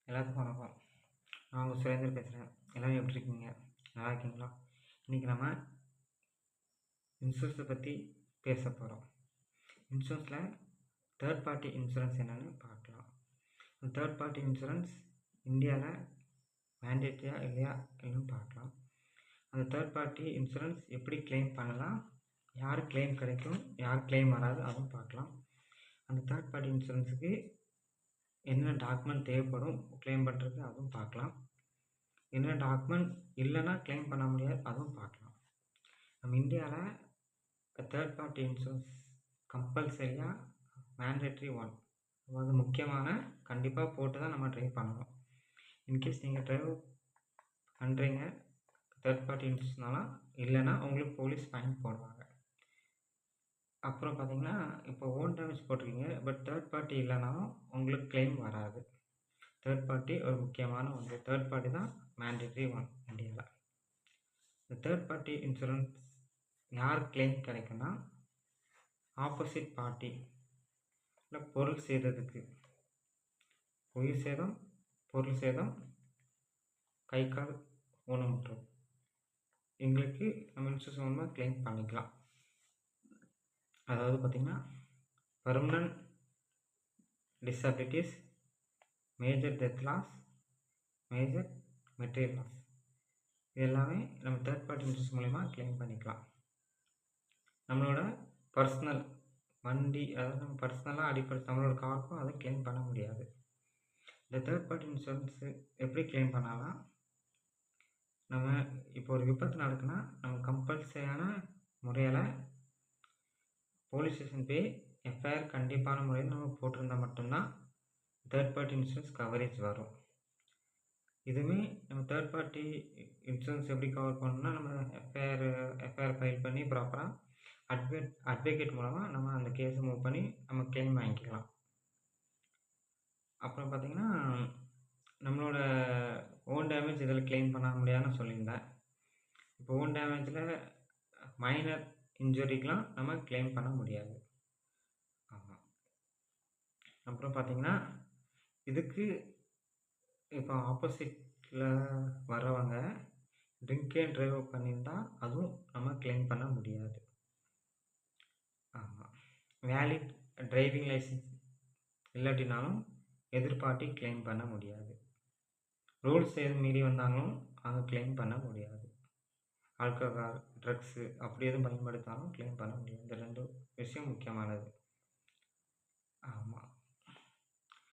எல்லாத்துக்கும் வணக்கம். நான் உங்கள் சுரேந்தர் பேசுகிறேன். எல்லோரும் எப்படி இருக்கீங்க? நல்லா இருக்கீங்களா? இன்றைக்கி நம்ம இன்சூரன்ஸை பற்றி பேச போகிறோம். இன்சூரன்ஸில் தேர்ட் பார்ட்டி இன்சூரன்ஸ் என்னென்னு பார்க்கலாம். தேர்ட் பார்ட்டி இன்சூரன்ஸ் இந்தியாவில் மேண்டேட்டரியா இல்லையா என்னன்னு பார்க்கலாம். அந்த தேர்ட் பார்ட்டி இன்சூரன்ஸ் எப்படி கிளைம் பண்ணலாம், யார் கிளைம் கிடைக்கும், யார் கிளைம் வராது, அதுவும் பார்க்கலாம். அந்த தேர்ட் பார்ட்டி இன்சூரன்ஸுக்கு என்ன டாக்குமெண்ட் தேவைப்படும் கிளைம் பண்ணுறதுக்கு, அதுவும் பார்க்கலாம். என்ன டாக்குமெண்ட் இல்லைன்னா கிளைம் பண்ண முடியாது, அதுவும் பார்க்கலாம். நம்ம இந்தியாவில் தேர்ட் பார்ட்டி இன்சூரன்ஸ் கம்பல்சரியாக மேண்டேட்ரி ஒன், அதாவது முக்கியமான, கண்டிப்பாக போட்டு தான் நம்ம ட்ரைவ் பண்ணணும். இன்கேஸ் நீங்கள் ட்ரைவ் பண்ணுறீங்க தேர்ட் பார்ட்டி இன்சூரன்ஸ்னால, இல்லைன்னா உங்களுக்கு போலீஸ் ஃபைன் போடுவாங்க. அப்புறம் பார்த்தீங்கன்னா, இப்போ ஓன் டேமேஜ் போட்டிருக்கீங்க, பட் தேர்ட் பார்ட்டி இல்லைனாலும் உங்களுக்கு கிளைம் வராது. தேர்ட் பார்ட்டி ஒரு முக்கியமான ஒன்று. தேர்ட் பார்ட்டி தான் மேண்டேட்ரி ஒன் இந்தியாவில். இந்த தேர்ட் பார்ட்டி இன்சூரன்ஸ் யார் கிளைம் கிடைக்குன்னா, ஆப்போசிட் பார்ட்டி இல்லை பொருள் சேதத்துக்கு, உயிர் சேதம், பொருள் சேதம், கை கால் ஊனமுற்றோர், எங்களுக்கு நம்ம இன்சூரன்ஸ் மூலமாக கிளைம் பண்ணிக்கலாம். அதாவது பார்த்திங்கன்னா, permanent disabilities, major death loss, major material loss, இது எல்லாமே நம்ம தேர்ட் பார்ட்டி இன்சூரன்ஸ் மூலிமா கிளைம் பண்ணிக்கலாம். நம்மளோட பர்சனல் வண்டி, அதாவது நம்ம பர்சனலாக அடிப்படை நம்மளோட காருக்கும் அதை கிளைம் பண்ண முடியாது. இந்த தேர்ட் பார்ட்டி இன்சூரன்ஸு எப்படி கிளைம் பண்ணலாம், நம்ம இப்போ ஒரு விபத்து நடக்குன்னா நம்ம கம்பல்சரியான முறையில் போலீஸ் ஸ்டேஷன் போய் எஃப்ஐஆர் கண்டிப்பான முறையில் நம்ம போட்டிருந்தால் மட்டும்தான் தேர்ட் பார்ட்டி இன்சூரன்ஸ் கவரேஜ் வரும். இதுவுமே நம்ம தேர்ட் பார்ட்டி இன்சூரன்ஸ் எப்படி கவர் பண்ணணும்னா, நம்ம எஃப்ஐஆர் ஃபைல் பண்ணி ப்ராப்பராக அட்வொகேட் மூலமாக நம்ம அந்த கேஸை மூவ் பண்ணி நம்ம கிளைம் வாங்கிக்கலாம். அப்புறம் பார்த்திங்கன்னா, நம்மளோட ஓன் டேமேஜ் இதில் கிளைம் பண்ண முடியாதுன்னு சொல்லியிருந்தேன். இப்போ ஓன் டேமேஜில் மைனர் இன்ஜுரிக்கெலாம் நம்ம கிளைம் பண்ண முடியாது. ஆமாம். அப்புறம் பார்த்திங்கன்னா, இதுக்கு இப்போ ஆப்போசிட்டில் வர்றவங்க ட்ரிங்க் அண்ட் ட்ரைவ் பண்ணியிருந்தால் அதுவும் நம்ம கிளைம் பண்ண முடியாது. ஆமாம். வேலிட் டிரைவிங் லைசன்ஸ் இல்லாட்டினாலும் எதிர்பார்ட்டி கிளைம் பண்ண முடியாது. ரூல்ஸ் எதுவும் மீறி வந்தாலும் அவங்க கிளைம் பண்ண முடியாது. ஆல்கஹால், ட்ரக்ஸு அப்படி எதுவும் பயன்படுத்தாலும் கிளைம் பண்ண முடியாது. இந்த ரெண்டு விஷயம் முக்கியமானது. ஆமாம்.